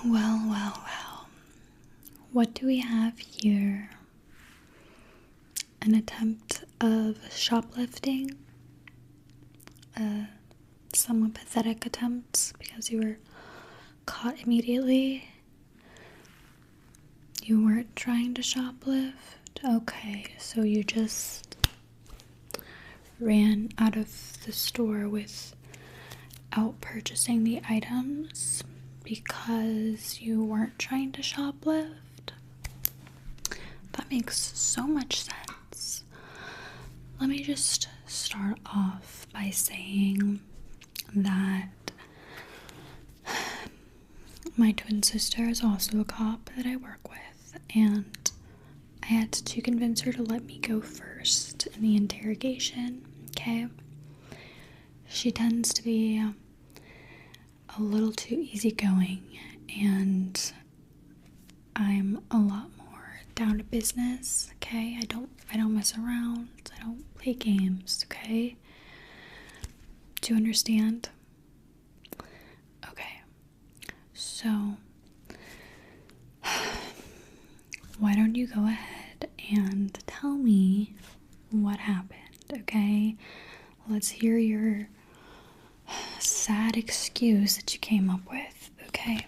Well. What do we have here? An attempt of shoplifting? A somewhat pathetic attempt because you were caught immediately? You weren't trying to shoplift? Okay, so you just ran out of the store without purchasing the items because you weren't trying to shoplift? That makes so much sense. Let me just start off by saying that my twin sister is also a cop that I work with, and I had to convince her to let me go first in the interrogation, okay? She tends to be a little too easygoing, and I'm a lot more down to business, okay? I don't mess around. I don't play games, okay? Do you understand? Okay. So, why don't you go ahead and tell me what happened, okay? Let's hear your sad excuse that you came up with, okay?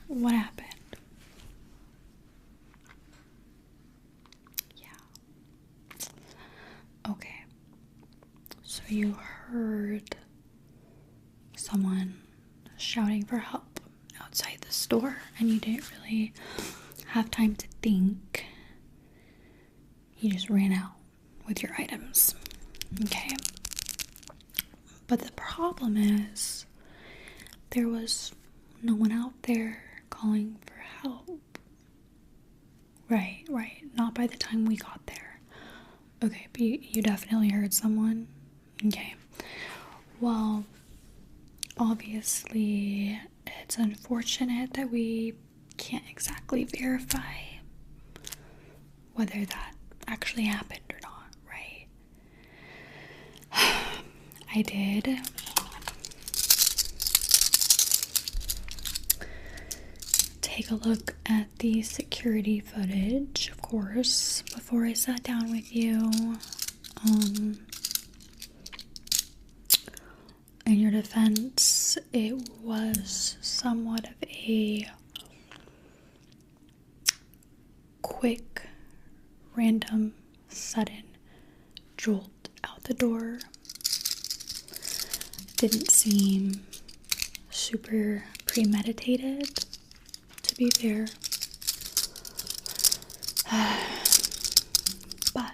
What happened? Yeah. Okay. So you heard someone shouting for help outside the store, and you didn't really have time to think. You just ran out with your items, okay? But the problem is there was no one out there calling for help. Right. Not by the time we got there. Okay, but you definitely heard someone? Okay. Well, obviously, it's unfortunate that we can't exactly verify whether that actually happened or not, right? I did take a look at the security footage, of course, before I sat down with you. In your defense, it was somewhat of a quick, random, sudden jolt out the door. Didn't seem super premeditated, to be fair. But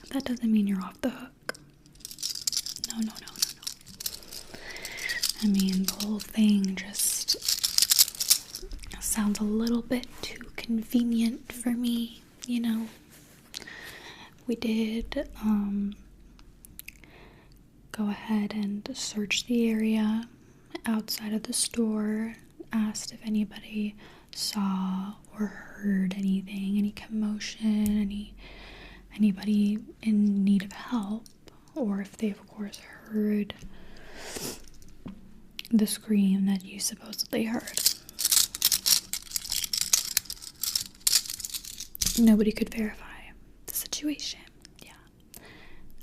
that doesn't mean you're off the hook. No. I mean, the whole thing just sounds a little bit too convenient for me, you know. We did go ahead and search the area outside of the store, asked if anybody saw or heard anything, any commotion, anybody in need of help, or if they of course heard the scream that you supposedly heard. Nobody could verify the situation. Yeah.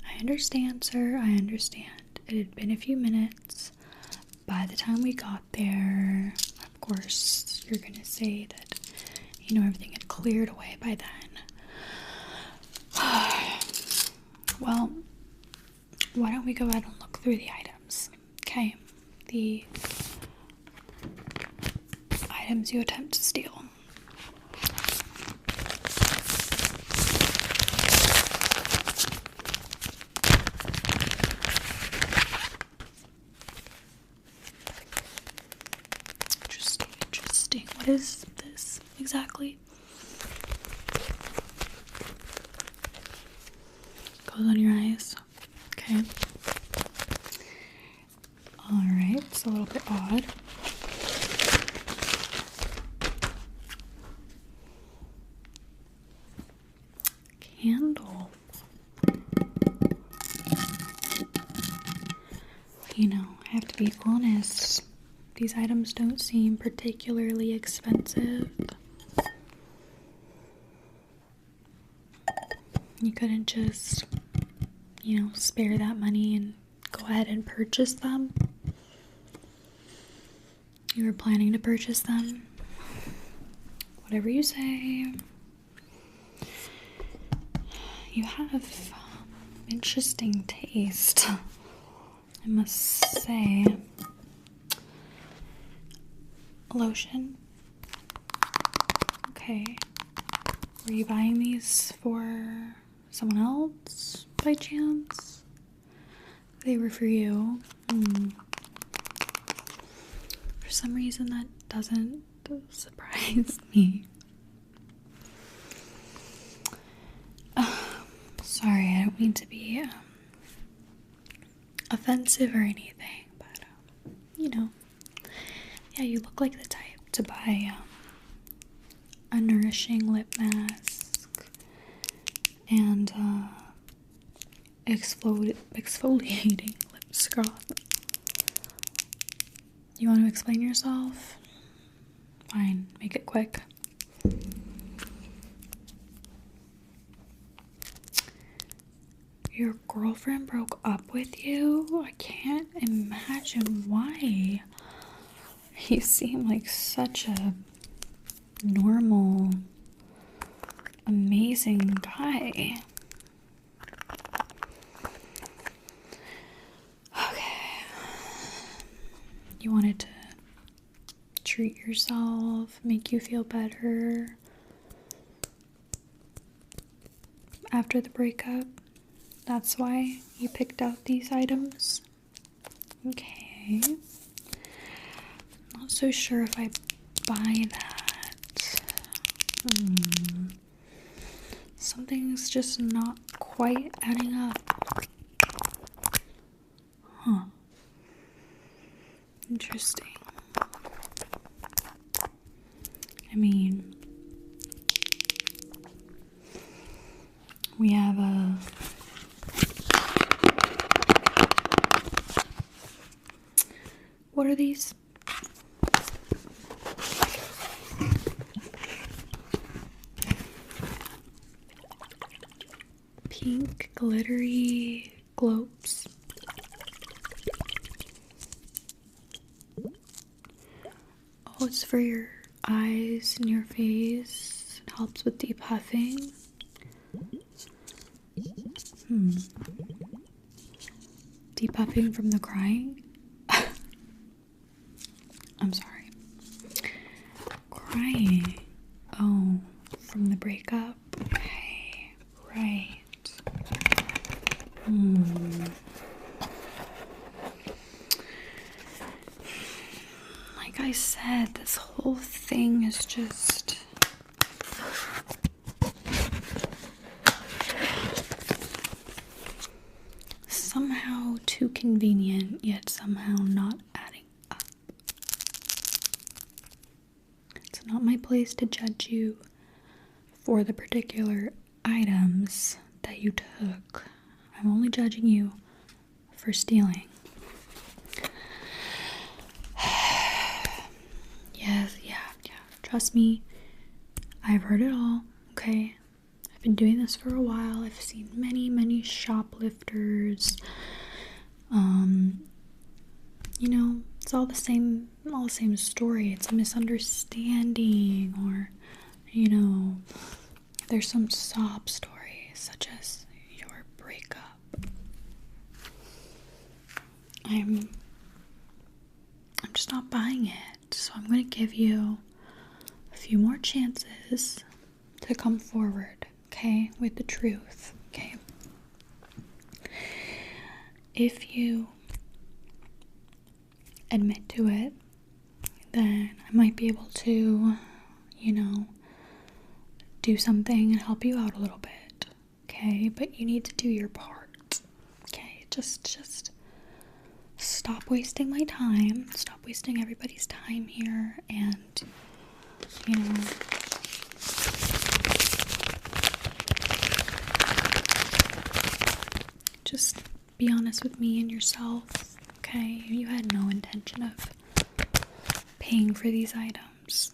I understand, sir. I understand. It had been a few minutes. By the time we got there, of course, you're gonna say that, everything had cleared away by then. Well, why don't we go ahead and look through the items, okay? The items you attempt to steal. Interesting. What is this exactly? Goes on your eyes. Okay. Alright, it's a little bit odd. Candle. I have to be honest. These items don't seem particularly expensive. You couldn't just, spare that money and go ahead and purchase them. You were planning to purchase them. Whatever you say. You have interesting taste, I must say. Lotion. Okay. Were you buying these for someone else by chance? They were for you. For some reason that doesn't surprise me. Sorry, I don't mean to be offensive or anything, but yeah, you look like the type to buy a nourishing lip mask and exfoliating lip scrub. You want to explain yourself? Fine, make it quick. Your girlfriend broke up with you? I can't imagine why. You seem like such a normal, amazing guy. Okay. You wanted to treat yourself, make you feel better after the breakup. That's why you picked out these items? Okay. Not so sure if I buy that. Something's just not quite adding up. Huh. Interesting. I mean, we have a what are these? Pink glittery globes. Oh, it's for your eyes and your face. It helps with depuffing. Depuffing from the crying? I'm sorry. Crying. Oh, from the breakup? Okay, right. Like I said, this whole thing is just somehow too convenient, yet somehow not adding up. It's not my place to judge you for the particular items that you took. I'm only judging you for stealing. Yes, yeah. Trust me, I've heard it all, okay? I've been doing this for a while. I've seen many shoplifters. It's all the same story. It's a misunderstanding, or, there's some sob story, such as your breakup. I'm just not buying it, so I'm gonna give you a few more chances to come forward, okay, with the truth, okay? If you admit to it, then I might be able to, do something and help you out a little bit, okay? But you need to do your part, okay? Just stop wasting my time, stop wasting everybody's time here, and, just be honest with me and yourself, okay? You had no intention of paying for these items.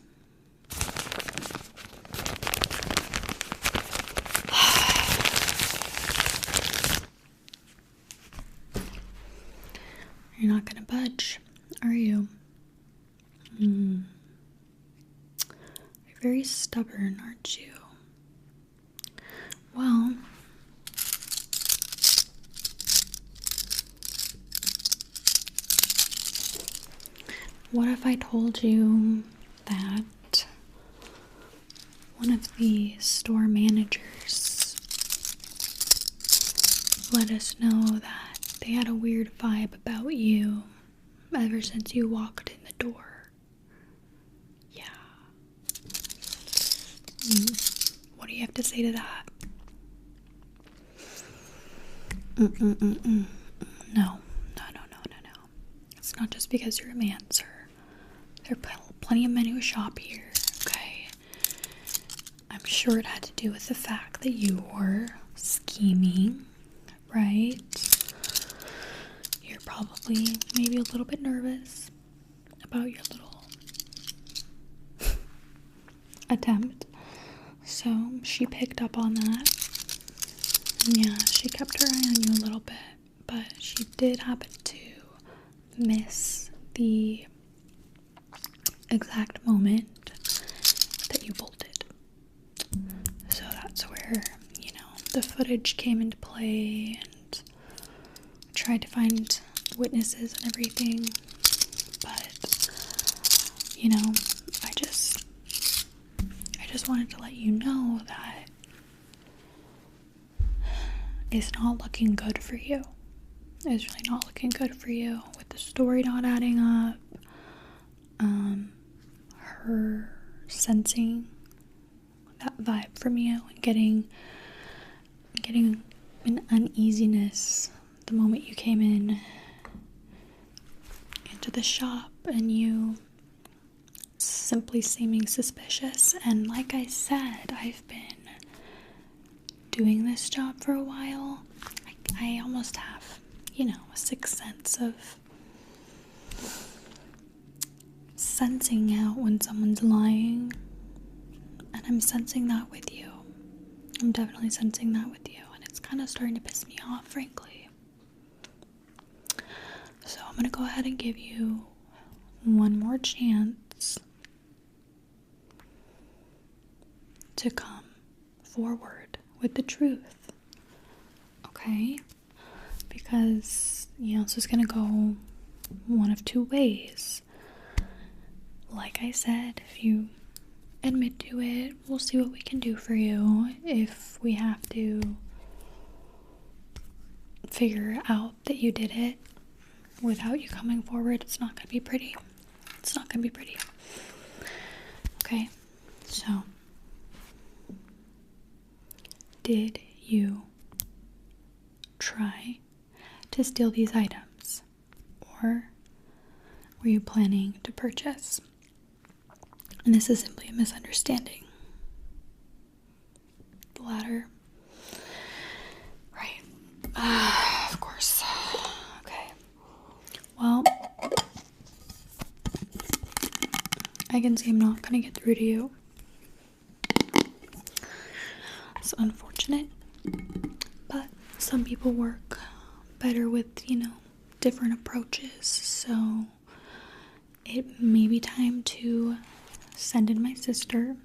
You're not gonna budge, are you? You're very stubborn, aren't you? Well, what if I told you that one of the store managers let us know that they had a weird vibe about you ever since you walked in the door? Yeah. What do you have to say to that? No. It's not just because you're a man, sir. There are plenty of men who shop here, okay? I'm sure it had to do with the fact that you were scheming, right? You're probably maybe a little bit nervous about your little attempt. So she picked up on that. Yeah, she kept her eye on you a little bit, but she did happen to miss the exact moment that you bolted. So that's where, the footage came into play, and tried to find witnesses and everything. But, I just wanted to let you know that it's not looking good for you. It's really not looking good for you with the story not adding up. Her sensing that vibe from you and getting an uneasiness the moment you came into the shop, and you simply seeming suspicious. And like I said, I've been doing this job for a while. I almost have, a sixth sense of sensing out when someone's lying. And I'm sensing that with you. I'm definitely sensing that with you. And it's kind of starting to piss me off, frankly. So I'm going to go ahead and give you one more chance to come forward with the truth. Okay? Because, this is going to go one of two ways. Like I said, if you admit to it, we'll see what we can do for you. If we have to figure out that you did it without you coming forward, it's not going to be pretty. It's not going to be pretty. Okay, so did you try to steal these items, or were you planning to purchase? And this is simply a misunderstanding. The latter. Right. Of course. Okay. Well, I can see I'm not gonna get through to you. It's unfortunate, but some people work better with, different approaches. So it may be time to send in my sister.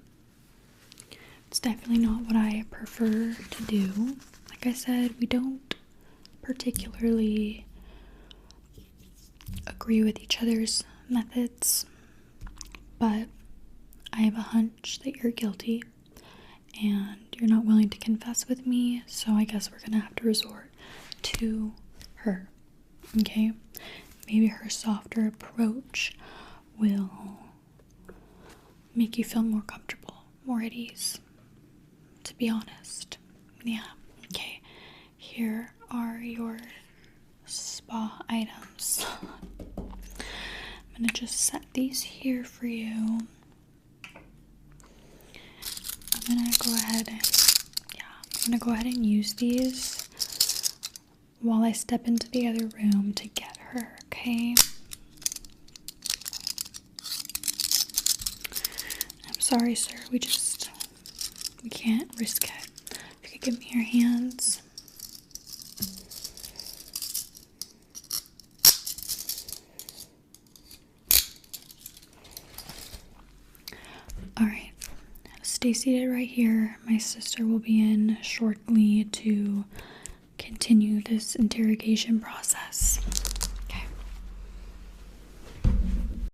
It's definitely not what I prefer to do. Like I said, we don't particularly agree with each other's methods, but I have a hunch that you're guilty and you're not willing to confess with me, so I guess we're gonna have to resort to her. Okay? Maybe her softer approach will make you feel more comfortable, more at ease, to be honest. Yeah, okay. Here are your spa items. I'm gonna just set these here for you. I'm gonna go ahead and use these while I step into the other room to get her, okay? sorry, sir. We can't risk it. If you could give me your hands. Alright, stay seated right here. My sister will be in shortly to continue this interrogation process.